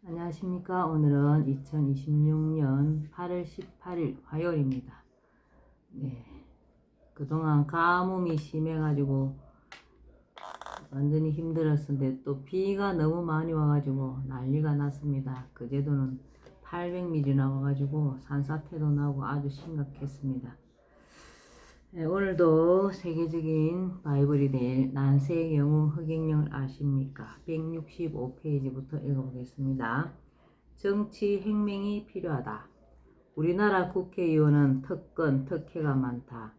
안녕하십니까. 오늘은 2026년 8월 18일 화요일입니다. 네, 그동안 가뭄이 심해가지고 완전히 힘들었는데 또 비가 너무 많이 와가지고 난리가 났습니다. 그제도는 800mm 와가지고 산사태도 나고 아주 심각했습니다. 네, 오늘도 세계적인 바이블이 될 난세의 영웅 흑행령을 아십니까? 165페이지부터 읽어보겠습니다. 정치 행명이 필요하다. 우리나라 국회의원은 특권, 특혜가 많다.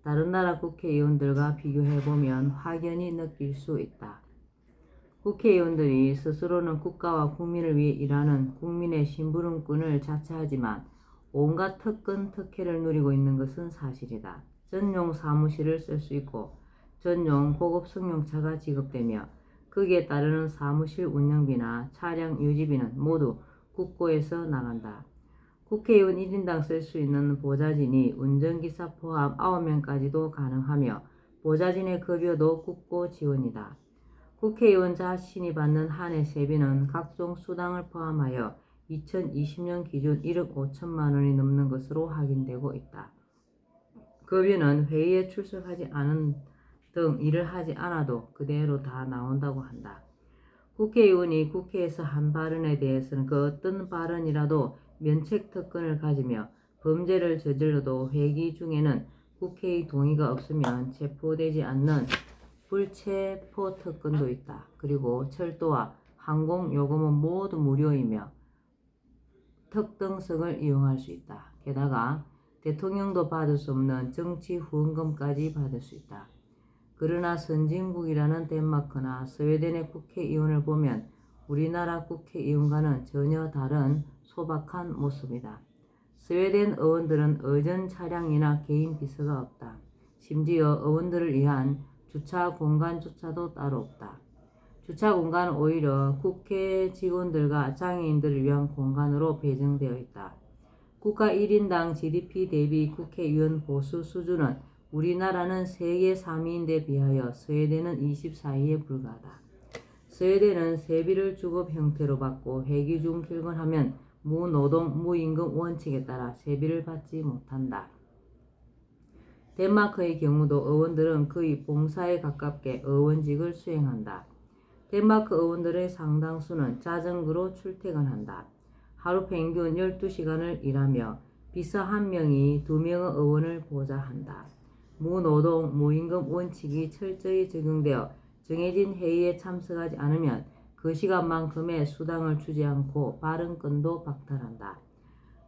다른 나라 국회의원들과 비교해보면 확연히 느낄 수 있다. 국회의원들이 스스로는 국가와 국민을 위해 일하는 국민의 심부름꾼을 자처하지만 온갖 특권, 특혜를 누리고 있는 것은 사실이다. 전용 사무실을 쓸 수 있고 전용 고급 승용차가 지급되며 거기에 따르는 사무실 운영비나 차량 유지비는 모두 국고에서 나간다. 국회의원 1인당 쓸 수 있는 보좌진이 운전기사 포함 9명까지도 가능하며 보좌진의 급여도 국고 지원이다. 국회의원 자신이 받는 한 해 세비는 각종 수당을 포함하여 2020년 기준 1억 5천만 원이 넘는 것으로 확인되고 있다. 급여는 회의에 출석하지 않은 등 일을 하지 않아도 그대로 다 나온다고 한다. 국회의원이 국회에서 한 발언에 대해서는 그 어떤 발언이라도 면책 특권을 가지며 범죄를 저질러도 회기 중에는 국회의 동의가 없으면 체포되지 않는 불체포 특권도 있다. 그리고 철도와 항공 요금은 모두 무료이며 특등석을 이용할 수 있다. 게다가 대통령도 받을 수 없는 정치 후원금까지 받을 수 있다. 그러나 선진국이라는 덴마크나 스웨덴의 국회의원을 보면 우리나라 국회의원과는 전혀 다른 소박한 모습이다. 스웨덴 의원들은 의전 차량이나 개인 비서가 없다. 심지어 의원들을 위한 주차 공간조차도 따로 없다. 주차 공간은 오히려 국회 직원들과 장애인들을 위한 공간으로 배정되어 있다. 국가 1인당 GDP 대비 국회의원 보수 수준은 우리나라는 세계 3위인데 비하여 스웨덴은 24위에 불과하다. 스웨덴은 세비를 주급 형태로 받고 회기 중 필근하면 무노동 무임금 원칙에 따라 세비를 받지 못한다. 덴마크의 경우도 의원들은 거의 봉사에 가깝게 의원직을 수행한다. 덴마크 의원들의 상당수는 자전거로 출퇴근한다. 하루 평균 12시간을 일하며 비서 1명이 2명의 의원을 보좌한다. 무노동, 무임금 원칙이 철저히 적용되어 정해진 회의에 참석하지 않으면 그 시간만큼의 수당을 주지 않고 발언권도 박탈한다.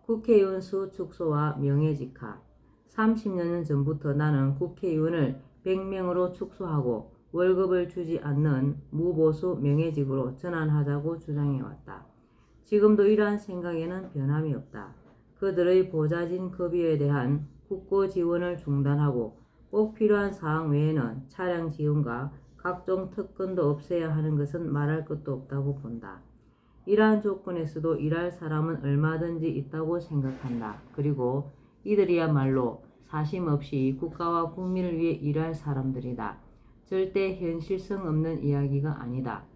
국회의원 수 축소와 명예직화. 30년 전부터 나는 국회의원을 100명으로 축소하고 월급을 주지 않는 무보수 명예직으로 전환하자고 주장해왔다. 지금도 이러한 생각에는 변함이 없다. 그들의 보좌진 급여에 대한 국고 지원을 중단하고 꼭 필요한 사항 외에는 차량 지원과 각종 특권도 없애야 하는 것은 말할 것도 없다고 본다. 이러한 조건에서도 일할 사람은 얼마든지 있다고 생각한다. 그리고 이들이야말로 사심 없이 국가와 국민을 위해 일할 사람들이다. 절대 현실성 없는 이야기가 아니다.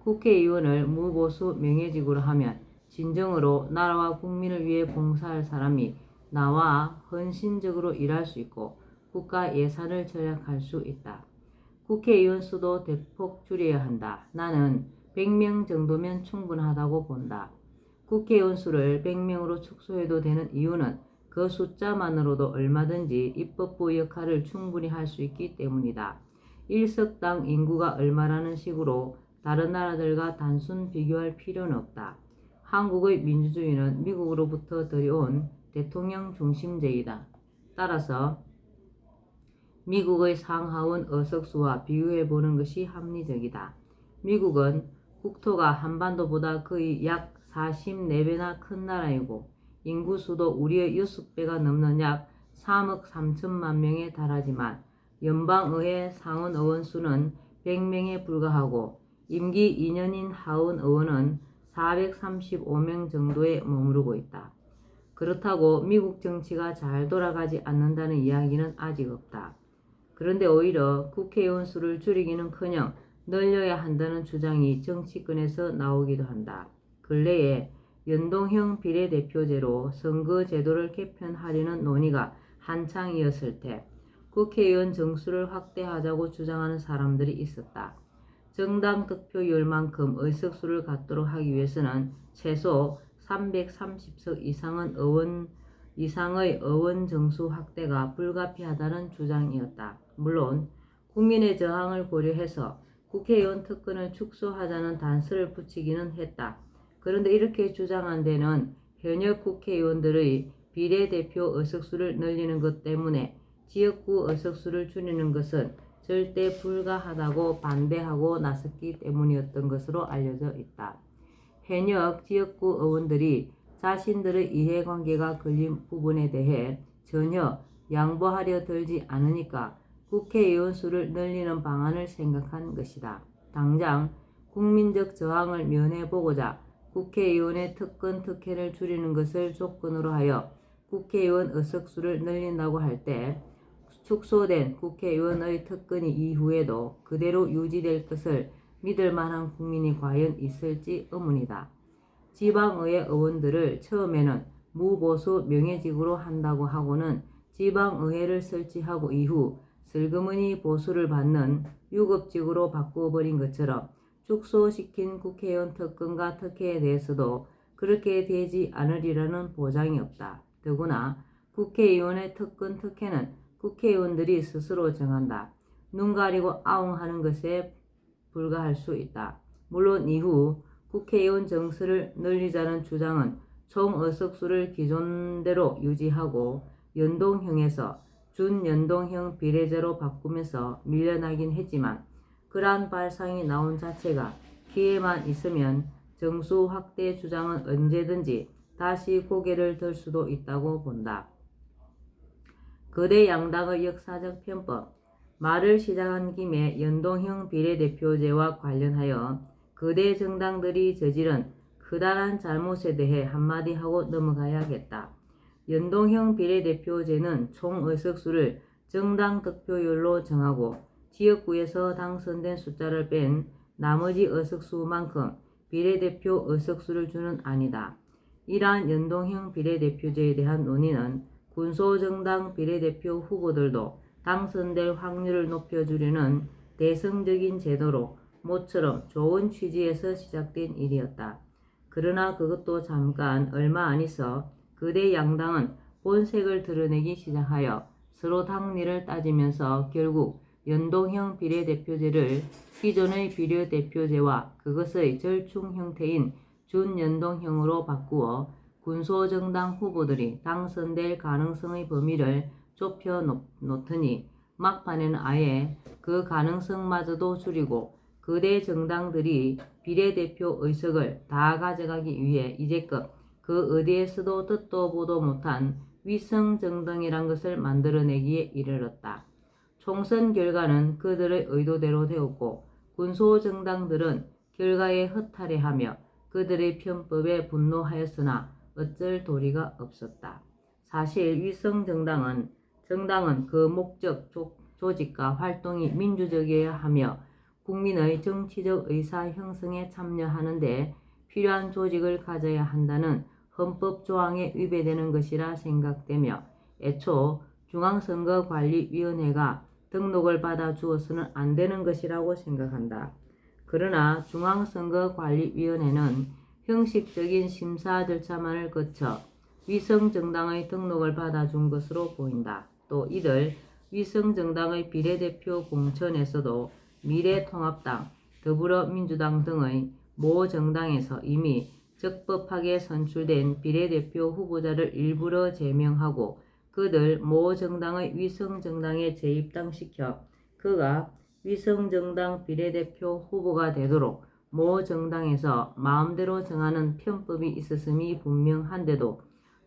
국회의원을 무보수 명예직으로 하면 진정으로 나라와 국민을 위해 봉사할 사람이 나와 헌신적으로 일할 수 있고 국가 예산을 절약할 수 있다. 국회의원 수도 대폭 줄여야 한다. 나는 100명 정도면 충분하다고 본다. 국회의원 수를 100명으로 축소해도 되는 이유는 그 숫자만으로도 얼마든지 입법부 역할을 충분히 할 수 있기 때문이다. 1석당 인구가 얼마라는 식으로 다른 나라들과 단순 비교할 필요는 없다. 한국의 민주주의는 미국으로부터 들여온 대통령 중심제이다. 따라서 미국의 상하원 의석수와 비교해보는 것이 합리적이다. 미국은 국토가 한반도보다 거의 약 44배나 큰 나라이고 인구수도 우리의 6배가 넘는 약 3억 3천만 명에 달하지만 연방의회 상원 의원 수는 100명에 불과하고 임기 2년인 하원 의원은 435명 정도에 머무르고 있다. 그렇다고 미국 정치가 잘 돌아가지 않는다는 이야기는 아직 없다. 그런데 오히려 국회의원 수를 줄이기는커녕 늘려야 한다는 주장이 정치권에서 나오기도 한다. 근래에 연동형 비례대표제로 선거제도를 개편하려는 논의가 한창이었을 때 국회의원 정수를 확대하자고 주장하는 사람들이 있었다. 정당 득표율만큼 의석수를 갖도록 하기 위해서는 최소 330석 이상의 의원 정수 확대가 불가피하다는 주장이었다. 물론 국민의 저항을 고려해서 국회의원 특권을 축소하자는 단서를 붙이기는 했다. 그런데 이렇게 주장한 데는 현역 국회의원들의 비례대표 의석수를 늘리는 것 때문에 지역구 의석수를 줄이는 것은 절대 불가하다고 반대하고 나섰기 때문이었던 것으로 알려져 있다. 현역 지역구 의원들이 자신들의 이해관계가 걸린 부분에 대해 전혀 양보하려 들지 않으니까 국회의원 수를 늘리는 방안을 생각한 것이다. 당장 국민적 저항을 면해보고자 국회의원의 특권 특혜를 줄이는 것을 조건으로 하여 국회의원 의석수를 늘린다고 할 때 축소된 국회의원의 특권이 이후에도 그대로 유지될 것을 믿을 만한 국민이 과연 있을지 의문이다. 지방의회 의원들을 처음에는 무보수 명예직으로 한다고 하고는 지방의회를 설치하고 이후 슬그머니 보수를 받는 유급직으로 바꾸어버린 것처럼 축소시킨 국회의원 특권과 특혜에 대해서도 그렇게 되지 않으리라는 보장이 없다. 더구나 국회의원의 특권 특혜는 국회의원들이 스스로 정한다. 눈 가리고 아웅하는 것에 불과할 수 있다. 물론 이후 국회의원 정수를 늘리자는 주장은 총 의석수를 기존대로 유지하고 연동형에서 준연동형 비례제로 바꾸면서 밀려나긴 했지만 그러한 발상이 나온 자체가 기회만 있으면 정수 확대 주장은 언제든지 다시 고개를 들 수도 있다고 본다. 거대 양당의 역사적 편법. 말을 시작한 김에 연동형 비례대표제와 관련하여 거대 정당들이 저지른 커다란 잘못에 대해 한마디 하고 넘어가야겠다. 연동형 비례대표제는 총 의석수를 정당 득표율로 정하고 지역구에서 당선된 숫자를 뺀 나머지 의석수만큼 비례대표 의석수를 주는 안이다. 이러한 연동형 비례대표제에 대한 논의는 군소정당 비례대표 후보들도 당선될 확률을 높여주려는 대승적인 제도로 모처럼 좋은 취지에서 시작된 일이었다. 그러나 그것도 잠깐 얼마 안 있어 거대 양당은 본색을 드러내기 시작하여 서로 당리를 따지면서 결국 연동형 비례대표제를 기존의 비례대표제와 그것의 절충 형태인 준연동형으로 바꾸어 군소정당 후보들이 당선될 가능성의 범위를 좁혀 놓더니 막판에는 아예 그 가능성마저도 줄이고 거대 정당들이 비례대표 의석을 다 가져가기 위해 이제껏 그 어디에서도 듣도 보도 못한 위성정당이란 것을 만들어내기에 이르렀다. 총선 결과는 그들의 의도대로 되었고 군소정당들은 결과에 허탈해하며 그들의 편법에 분노하였으나 어쩔 도리가 없었다. 사실 위성정당은 그 목적, 조직과 활동이 민주적이어야 하며 국민의 정치적 의사 형성에 참여하는 데 필요한 조직을 가져야 한다는 헌법 조항에 위배되는 것이라 생각되며 애초 중앙선거관리위원회가 등록을 받아 주어서는 안 되는 것이라고 생각한다. 그러나 중앙선거관리위원회는 형식적인 심사 절차만을 거쳐 위성정당의 등록을 받아준 것으로 보인다. 또 이들 위성정당의 비례대표 공천에서도 미래통합당, 더불어민주당 등의 모 정당에서 이미 적법하게 선출된 비례대표 후보자를 일부러 제명하고 그들 모 정당의 위성정당에 재입당시켜 그가 위성정당 비례대표 후보가 되도록 모 정당에서 마음대로 정하는 편법이 있었음이 분명한데도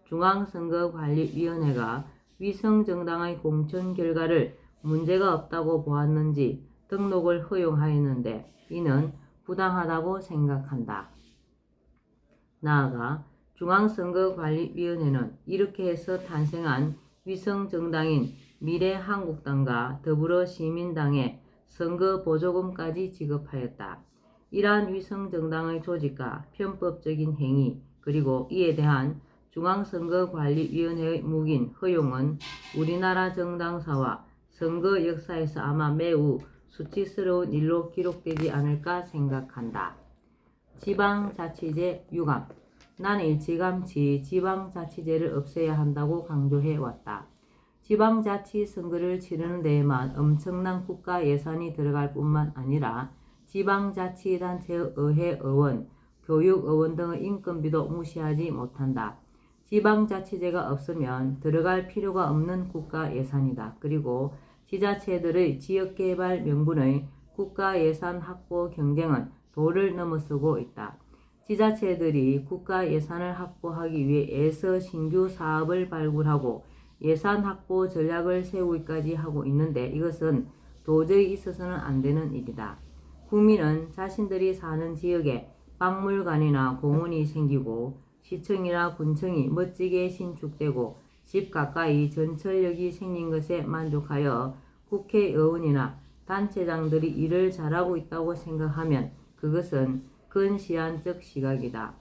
중앙선거관리위원회가 위성정당의 공천 결과를 문제가 없다고 보았는지 등록을 허용하였는데 이는 부당하다고 생각한다. 나아가 중앙선거관리위원회는 이렇게 해서 탄생한 위성정당인 미래한국당과 더불어시민당에 선거보조금까지 지급하였다. 이러한 위성정당의 조직과 편법적인 행위 그리고 이에 대한 중앙선거관리위원회의 묵인 허용은 우리나라 정당사와 선거 역사에서 아마 매우 수치스러운 일로 기록되지 않을까 생각한다. 지방자치제 유감. 나는 일찌감치 지방자치제를 없애야 한다고 강조해왔다. 지방자치 선거를 치르는 데에만 엄청난 국가 예산이 들어갈 뿐만 아니라 지방자치단체의 의회 의원, 교육의원 등의 인건비도 무시하지 못한다. 지방자치제가 없으면 들어갈 필요가 없는 국가 예산이다. 그리고 지자체들의 지역개발 명분의 국가 예산 확보 경쟁은 도를 넘어서고 있다. 지자체들이 국가 예산을 확보하기 위해 애써 신규 사업을 발굴하고 예산 확보 전략을 세우기까지 하고 있는데 이것은 도저히 있어서는 안 되는 일이다. 국민은 자신들이 사는 지역에 박물관이나 공원이 생기고 시청이나 군청이 멋지게 신축되고 집 가까이 전철역이 생긴 것에 만족하여 국회의원이나 단체장들이 일을 잘하고 있다고 생각하면 그것은 근시안적 시각이다.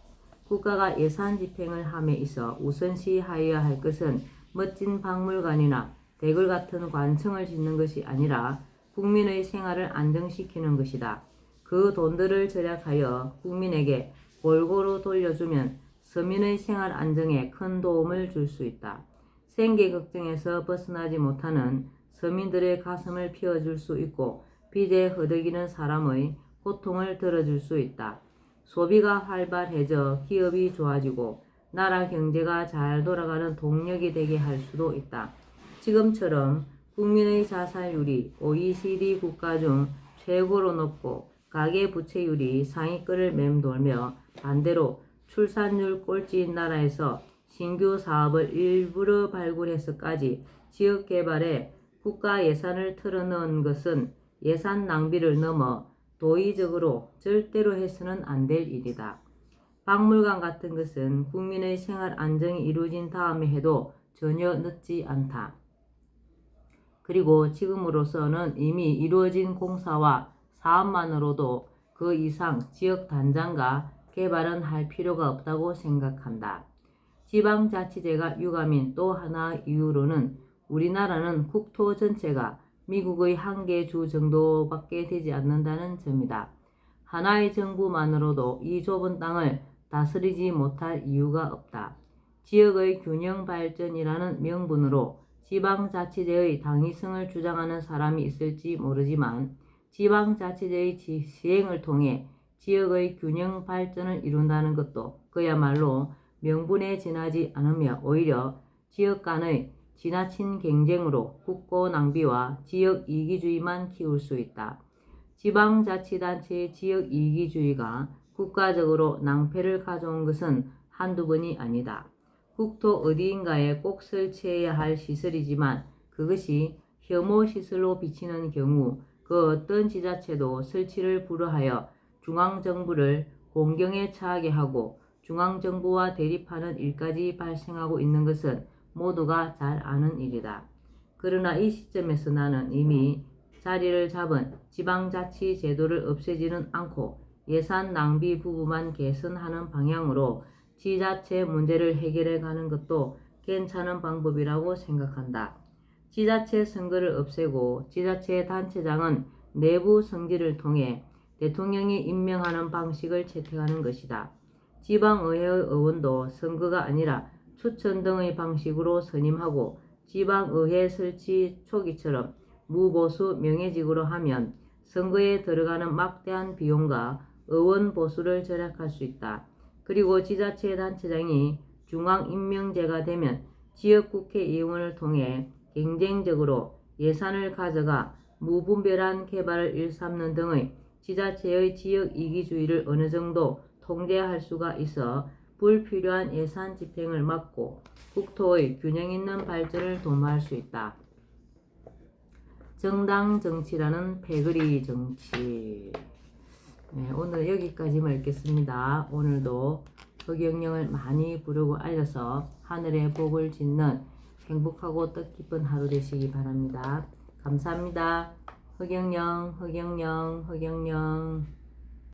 국가가 예산 집행을 함에 있어 우선시하여야 할 것은 멋진 박물관이나 대궐 같은 관청을 짓는 것이 아니라 국민의 생활을 안정시키는 것이다. 그 돈들을 절약하여 국민에게 골고루 돌려주면 서민의 생활 안정에 큰 도움을 줄 수 있다. 생계 걱정에서 벗어나지 못하는 서민들의 가슴을 피워줄 수 있고 빚에 허덕이는 사람의 고통을 들어줄 수 있다. 소비가 활발해져 기업이 좋아지고 나라 경제가 잘 돌아가는 동력이 되게 할 수도 있다. 지금처럼 국민의 자살률이 OECD 국가 중 최고로 높고 가계부채율이 상위권을 맴돌며 반대로 출산율 꼴찌인 나라에서 신규 사업을 일부러 발굴해서까지 지역개발에 국가 예산을 틀어넣은 것은 예산 낭비를 넘어 도의적으로 절대로 해서는 안 될 일이다. 박물관 같은 것은 국민의 생활 안정이 이루어진 다음에 해도 전혀 늦지 않다. 그리고 지금으로서는 이미 이루어진 공사와 사업만으로도 그 이상 지역 단장과 개발은 할 필요가 없다고 생각한다. 지방자치제가 유감인 또 하나의 이유로는 우리나라는 국토 전체가 미국의 한 개 주 정도밖에 되지 않는다는 점이다. 하나의 정부만으로도 이 좁은 땅을 다스리지 못할 이유가 없다. 지역의 균형 발전이라는 명분으로 지방자치제의 당위성을 주장하는 사람이 있을지 모르지만 지방자치제의 시행을 통해 지역의 균형 발전을 이룬다는 것도 그야말로 명분에 지나지 않으며 오히려 지역 간의 지나친 경쟁으로 국고 낭비와 지역 이기주의만 키울 수 있다. 지방자치단체의 지역 이기주의가 국가적으로 낭패를 가져온 것은 한두 번이 아니다. 국토 어디인가에 꼭 설치해야 할 시설이지만 그것이 혐오시설로 비치는 경우 그 어떤 지자체도 설치를 불허하여 중앙정부를 공경에 처하게 하고 중앙정부와 대립하는 일까지 발생하고 있는 것은 모두가 잘 아는 일이다. 그러나 이 시점에서 나는 이미 자리를 잡은 지방자치 제도를 없애지는 않고 예산 낭비 부분만 개선하는 방향으로 지자체 문제를 해결해 가는 것도 괜찮은 방법이라고 생각한다. 지자체 선거를 없애고 지자체 단체장은 내부 성지를 통해 대통령이 임명하는 방식을 채택하는 것이다. 지방의회의 의원도 선거가 아니라 추천 등의 방식으로 선임하고 지방의회 설치 초기처럼 무보수 명예직으로 하면 선거에 들어가는 막대한 비용과 의원 보수를 절약할 수 있다. 그리고 지자체 단체장이 중앙임명제가 되면 지역국회의원을 통해 경쟁적으로 예산을 가져가 무분별한 개발을 일삼는 등의 지자체의 지역 이기주의를 어느 정도 통제할 수가 있어 불필요한 예산 집행을 막고 국토의 균형 있는 발전을 도모할 수 있다. 정당 정치라는 패거리 정치. 네, 오늘 여기까지만 읽겠습니다. 오늘도 허경영을 많이 부르고 알려서 하늘의 복을 짓는 행복하고 뜻깊은 하루 되시기 바랍니다. 감사합니다. 허경영, 허경영, 허경영.